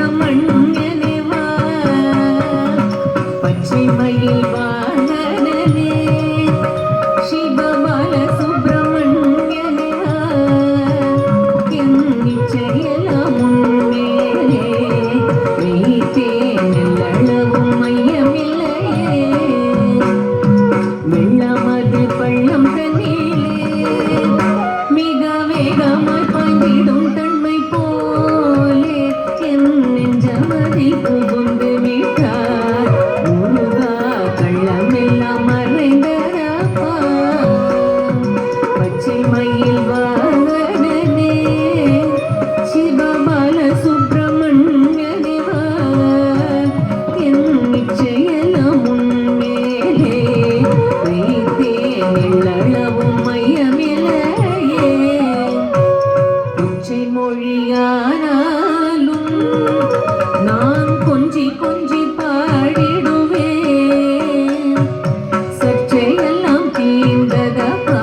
சுப்பிரமணியனே வா பச்சை மயில் வாகனனே சிவபால சுப்பிரமணியனே வா என் நிச்சயலாம் உன்மேலே வைத்தேன் எல்லளவும் மையமில்லையே வெள்ளமது பள்ளம் தண்ணீலே மிக வேகமாய் பாய்ந்திடும் தன்மை போலே என் நெஞ்சமதி புகுந்து விட்டார் முருகா கள்ளமெல்லாம் மறைந்தரப்பா பச்சை மயில் வாகனனே சிவபால சுப்பிரமணியனே வா என் நிச்சயலாம் உன்மேலே வைத்தேன் எல்லளவும் மையமில்லையே உச்சை மொழியானாலும் நான் கொஞ்சி கொஞ்சி பாடிடுவேன் சர்ச்சையெல்லாம் தீர்ந்ததப்பா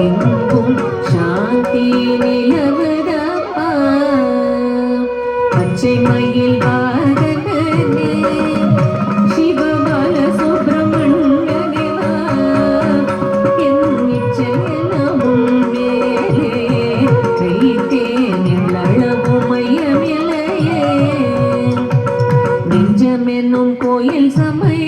எங்கும் சாந்தி நிலவுதப்பா பச்சை மயில் வாகனனே சிவபால சுப்பிரமணியனே வா என் நிச்சயலாம் உன்மேலே வைத்தேன் எல்லளவும் மையமில்லையே நெஞ்சமென்னும் கோயில் சமய